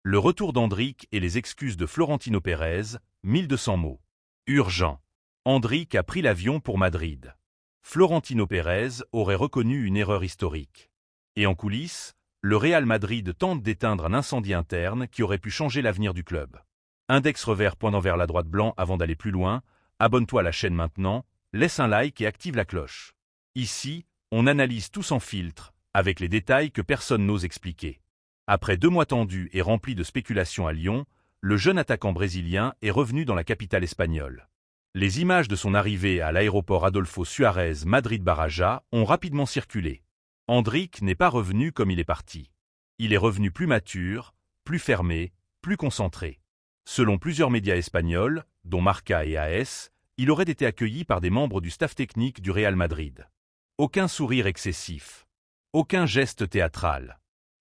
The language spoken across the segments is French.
Le retour d'Endrick et les excuses de Florentino Pérez, 1200 mots. Urgent. Endrick a pris l'avion pour Madrid. Florentino Pérez aurait reconnu une erreur historique. Et en coulisses, le Real Madrid tente d'éteindre un incendie interne qui aurait pu changer l'avenir du club. Index revers pointant vers la droite blanc avant d'aller plus loin, abonne-toi à la chaîne maintenant, laisse un like et active la cloche. Ici, on analyse tout sans filtre, avec les détails que personne n'ose expliquer. Après 2 mois tendus et remplis de spéculations à Lyon, le jeune attaquant brésilien est revenu dans la capitale espagnole. Les images de son arrivée à l'aéroport Adolfo Suárez Madrid-Baraja ont rapidement circulé. Endrick n'est pas revenu comme il est parti. Il est revenu plus mature, plus fermé, plus concentré. Selon plusieurs médias espagnols, dont Marca et AS, il aurait été accueilli par des membres du staff technique du Real Madrid. Aucun sourire excessif. Aucun geste théâtral.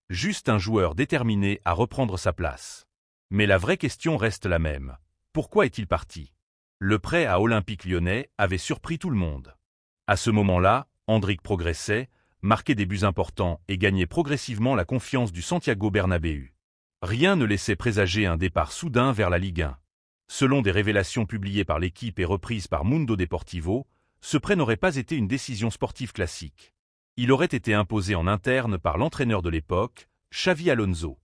Juste un joueur déterminé à reprendre sa place. Mais la vraie question reste la même. Pourquoi est-il parti? Le prêt à Olympique Lyonnais avait surpris tout le monde. À ce moment-là, Endrick progressait, marquait des buts importants et gagnait progressivement la confiance du Santiago Bernabéu. Rien ne laissait présager un départ soudain vers la Ligue 1. Selon des révélations publiées par l'équipe et reprises par Mundo Deportivo, ce prêt n'aurait pas été une décision sportive classique. Il aurait été imposé en interne par l'entraîneur de l'époque, Xavi Alonso.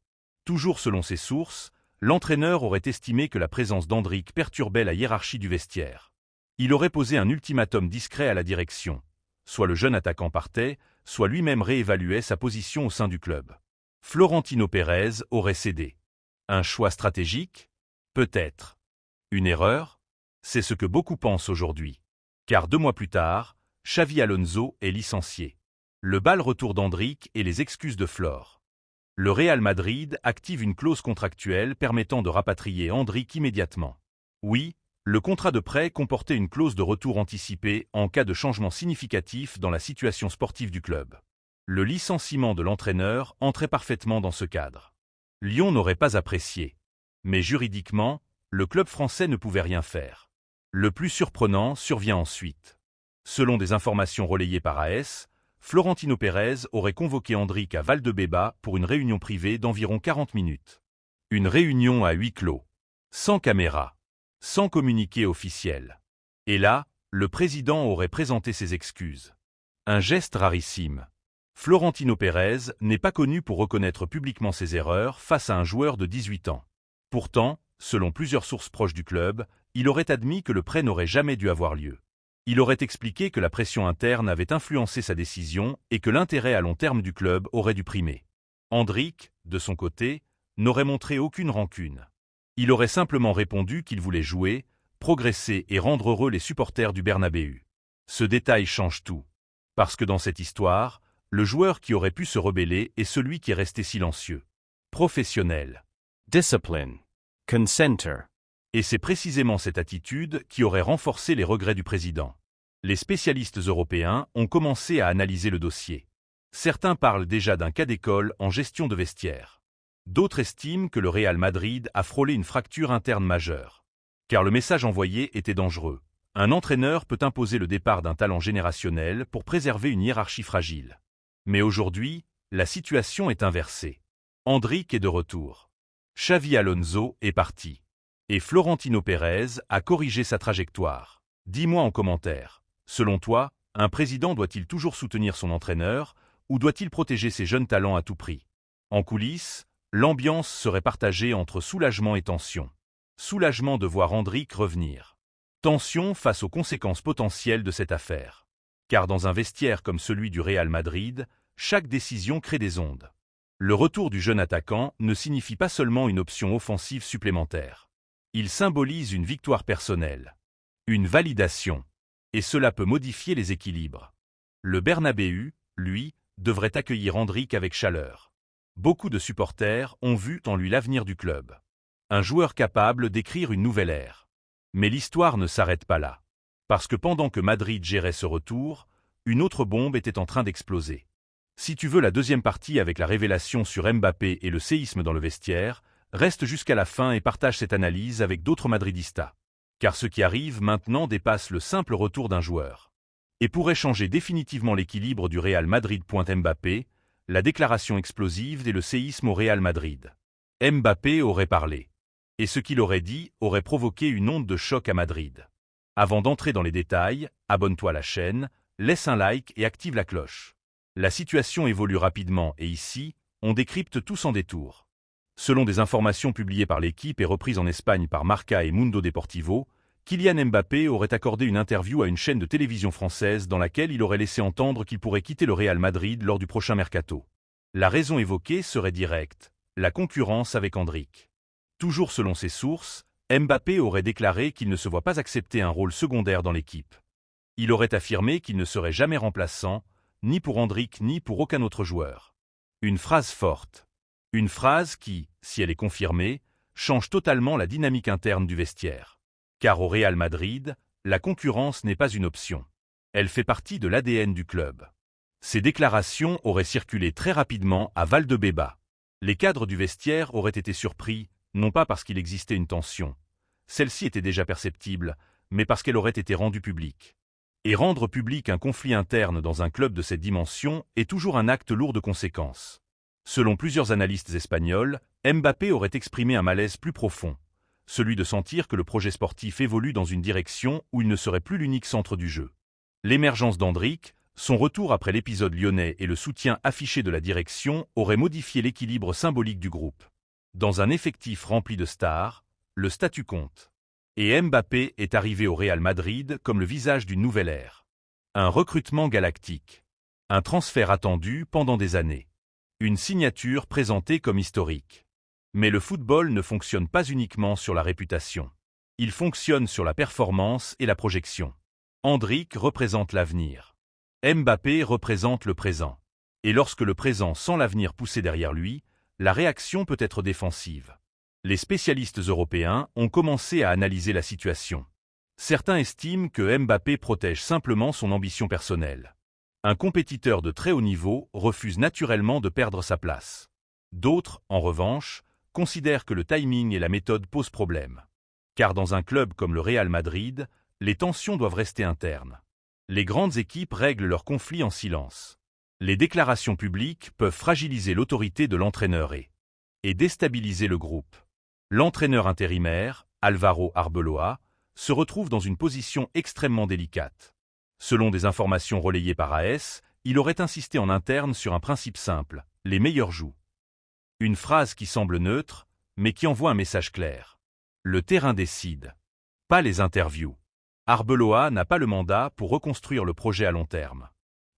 Toujours selon ses sources, l'entraîneur aurait estimé que la présence d'Endrick perturbait la hiérarchie du vestiaire. Il aurait posé un ultimatum discret à la direction. Soit le jeune attaquant partait, soit lui-même réévaluait sa position au sein du club. Florentino Pérez aurait cédé. Un choix stratégique? Peut-être. Une erreur? C'est ce que beaucoup pensent aujourd'hui. Car 2 mois plus tard, Xavi Alonso est licencié. Le bal retour d'Endrick et les excuses de Flore. Le Real Madrid active une clause contractuelle permettant de rapatrier Endrick immédiatement. Oui, le contrat de prêt comportait une clause de retour anticipé en cas de changement significatif dans la situation sportive du club. Le licenciement de l'entraîneur entrait parfaitement dans ce cadre. Lyon n'aurait pas apprécié. Mais juridiquement, le club français ne pouvait rien faire. Le plus surprenant survient ensuite. Selon des informations relayées par AS, Florentino Pérez aurait convoqué Endrick à Valdebeba pour une réunion privée d'environ 40 minutes. Une réunion à huis clos. Sans caméra. Sans communiqué officiel. Et là, le président aurait présenté ses excuses. Un geste rarissime. Florentino Pérez n'est pas connu pour reconnaître publiquement ses erreurs face à un joueur de 18 ans. Pourtant, selon plusieurs sources proches du club, il aurait admis que le prêt n'aurait jamais dû avoir lieu. Il aurait expliqué que la pression interne avait influencé sa décision et que l'intérêt à long terme du club aurait dû primer. Endrick, de son côté, n'aurait montré aucune rancune. Il aurait simplement répondu qu'il voulait jouer, progresser et rendre heureux les supporters du Bernabéu. Ce détail change tout. Parce que dans cette histoire, le joueur qui aurait pu se rebeller est celui qui est resté silencieux. Professionnel. Discipline. Consenter. Et c'est précisément cette attitude qui aurait renforcé les regrets du président. Les spécialistes européens ont commencé à analyser le dossier. Certains parlent déjà d'un cas d'école en gestion de vestiaire. D'autres estiment que le Real Madrid a frôlé une fracture interne majeure. Car le message envoyé était dangereux. Un entraîneur peut imposer le départ d'un talent générationnel pour préserver une hiérarchie fragile. Mais aujourd'hui, la situation est inversée. Endrick est de retour. Xavi Alonso est parti. Et Florentino Pérez a corrigé sa trajectoire. Dis-moi en commentaire. Selon toi, un président doit-il toujours soutenir son entraîneur ou doit-il protéger ses jeunes talents à tout prix? En coulisses, l'ambiance serait partagée entre soulagement et tension. Soulagement de voir Endrick revenir. Tension face aux conséquences potentielles de cette affaire. Car dans un vestiaire comme celui du Real Madrid, chaque décision crée des ondes. Le retour du jeune attaquant ne signifie pas seulement une option offensive supplémentaire. Il symbolise une victoire personnelle. Une validation. Et cela peut modifier les équilibres. Le Bernabéu, lui, devrait accueillir Endrick avec chaleur. Beaucoup de supporters ont vu en lui l'avenir du club. Un joueur capable d'écrire une nouvelle ère. Mais l'histoire ne s'arrête pas là. Parce que pendant que Madrid gérait ce retour, une autre bombe était en train d'exploser. Si tu veux la deuxième partie avec la révélation sur Mbappé et le séisme dans le vestiaire, reste jusqu'à la fin et partage cette analyse avec d'autres madridistas. Car ce qui arrive maintenant dépasse le simple retour d'un joueur. Et pourrait changer définitivement l'équilibre du Real Madrid. Mbappé, la déclaration explosive et le séisme au Real Madrid. Mbappé aurait parlé. Et ce qu'il aurait dit aurait provoqué une onde de choc à Madrid. Avant d'entrer dans les détails, abonne-toi à la chaîne, laisse un like et active la cloche. La situation évolue rapidement et ici, on décrypte tout sans détour. Selon des informations publiées par l'équipe et reprises en Espagne par Marca et Mundo Deportivo, Kylian Mbappé aurait accordé une interview à une chaîne de télévision française dans laquelle il aurait laissé entendre qu'il pourrait quitter le Real Madrid lors du prochain mercato. La raison évoquée serait directe, la concurrence avec Endrick. Toujours selon ses sources, Mbappé aurait déclaré qu'il ne se voit pas accepter un rôle secondaire dans l'équipe. Il aurait affirmé qu'il ne serait jamais remplaçant, ni pour Endrick ni pour aucun autre joueur. Une phrase forte. Une phrase qui, si elle est confirmée, change totalement la dynamique interne du vestiaire. Car au Real Madrid, la concurrence n'est pas une option. Elle fait partie de l'ADN du club. Ces déclarations auraient circulé très rapidement à Valdebeba. Les cadres du vestiaire auraient été surpris, non pas parce qu'il existait une tension. Celle-ci était déjà perceptible, mais parce qu'elle aurait été rendue publique. Et rendre public un conflit interne dans un club de cette dimension est toujours un acte lourd de conséquences. Selon plusieurs analystes espagnols, Mbappé aurait exprimé un malaise plus profond, celui de sentir que le projet sportif évolue dans une direction où il ne serait plus l'unique centre du jeu. L'émergence d'Endrick, son retour après l'épisode lyonnais et le soutien affiché de la direction auraient modifié l'équilibre symbolique du groupe. Dans un effectif rempli de stars, le statut compte. Et Mbappé est arrivé au Real Madrid comme le visage d'une nouvelle ère. Un recrutement galactique. Un transfert attendu pendant des années. Une signature présentée comme historique. Mais le football ne fonctionne pas uniquement sur la réputation. Il fonctionne sur la performance et la projection. Endrick représente l'avenir. Mbappé représente le présent. Et lorsque le présent sent l'avenir pousser derrière lui, la réaction peut être défensive. Les spécialistes européens ont commencé à analyser la situation. Certains estiment que Mbappé protège simplement son ambition personnelle. Un compétiteur de très haut niveau refuse naturellement de perdre sa place. D'autres, en revanche, considèrent que le timing et la méthode posent problème. Car dans un club comme le Real Madrid, les tensions doivent rester internes. Les grandes équipes règlent leurs conflits en silence. Les déclarations publiques peuvent fragiliser l'autorité de l'entraîneur et déstabiliser le groupe. L'entraîneur intérimaire, Álvaro Arbeloa, se retrouve dans une position extrêmement délicate. Selon des informations relayées par AS, il aurait insisté en interne sur un principe simple, les meilleurs jouent. Une phrase qui semble neutre, mais qui envoie un message clair. Le terrain décide. Pas les interviews. Arbeloa n'a pas le mandat pour reconstruire le projet à long terme.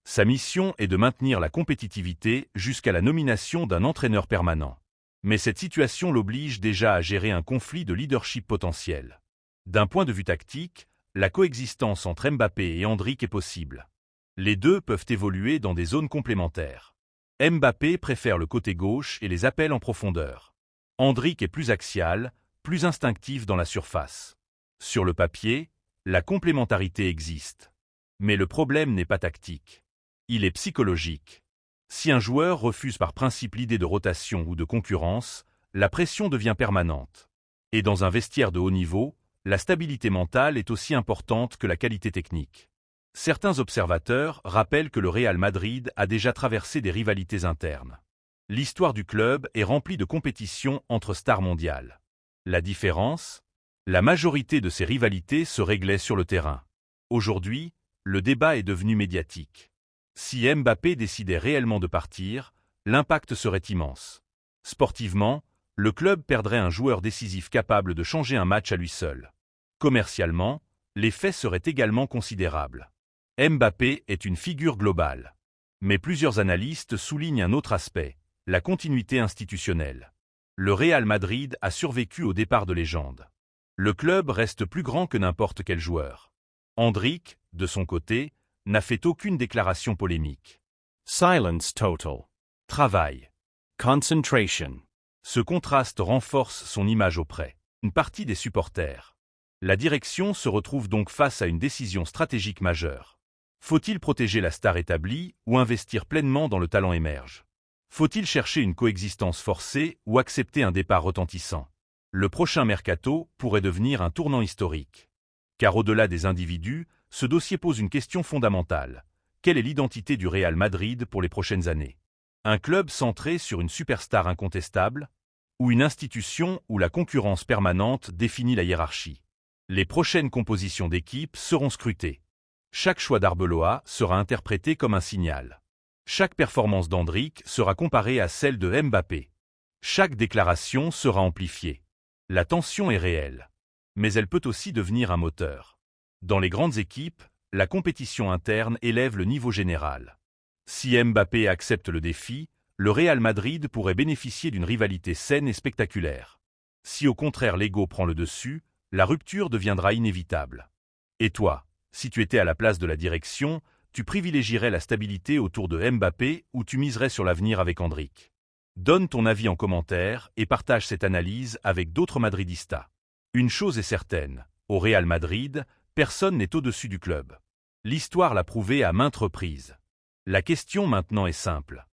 Sa mission est de maintenir la compétitivité jusqu'à la nomination d'un entraîneur permanent. Mais cette situation l'oblige déjà à gérer un conflit de leadership potentiel. D'un point de vue tactique, la coexistence entre Mbappé et Endrick est possible. Les deux peuvent évoluer dans des zones complémentaires. Mbappé préfère le côté gauche et les appels en profondeur. Endrick est plus axial, plus instinctif dans la surface. Sur le papier, la complémentarité existe. Mais le problème n'est pas tactique. Il est psychologique. Si un joueur refuse par principe l'idée de rotation ou de concurrence, la pression devient permanente. Et dans un vestiaire de haut niveau, la stabilité mentale est aussi importante que la qualité technique. Certains observateurs rappellent que le Real Madrid a déjà traversé des rivalités internes. L'histoire du club est remplie de compétitions entre stars mondiales. La différence ? La majorité de ces rivalités se réglaient sur le terrain. Aujourd'hui, le débat est devenu médiatique. Si Mbappé décidait réellement de partir, l'impact serait immense. Sportivement, le club perdrait un joueur décisif capable de changer un match à lui seul. Commercialement, l'effet serait également considérable. Mbappé est une figure globale. Mais plusieurs analystes soulignent un autre aspect, la continuité institutionnelle. Le Real Madrid a survécu au départ de légende. Le club reste plus grand que n'importe quel joueur. Endrick, de son côté, n'a fait aucune déclaration polémique. Silence total. Travail. Concentration. Ce contraste renforce son image auprès d'une partie des supporters. La direction se retrouve donc face à une décision stratégique majeure. Faut-il protéger la star établie ou investir pleinement dans le talent émerge? Faut-il chercher une coexistence forcée ou accepter un départ retentissant? Le prochain mercato pourrait devenir un tournant historique. Car au-delà des individus, ce dossier pose une question fondamentale. Quelle est l'identité du Real Madrid pour les prochaines années? Un club centré sur une superstar incontestable? ou une institution où la concurrence permanente définit la hiérarchie. Les prochaines compositions d'équipe seront scrutées. Chaque choix d'Arbeloa sera interprété comme un signal. Chaque performance d'Hendrick sera comparée à celle de Mbappé. Chaque déclaration sera amplifiée. La tension est réelle. Mais elle peut aussi devenir un moteur. Dans les grandes équipes, la compétition interne élève le niveau général. Si Mbappé accepte le défi, le Real Madrid pourrait bénéficier d'une rivalité saine et spectaculaire. Si au contraire l'ego prend le dessus, la rupture deviendra inévitable. Et toi, si tu étais à la place de la direction, tu privilégierais la stabilité autour de Mbappé ou tu miserais sur l'avenir avec Hendrick? Donne ton avis en commentaire et partage cette analyse avec d'autres madridistas. Une chose est certaine, au Real Madrid, personne n'est au-dessus du club. L'histoire l'a prouvé à maintes reprises. La question maintenant est simple.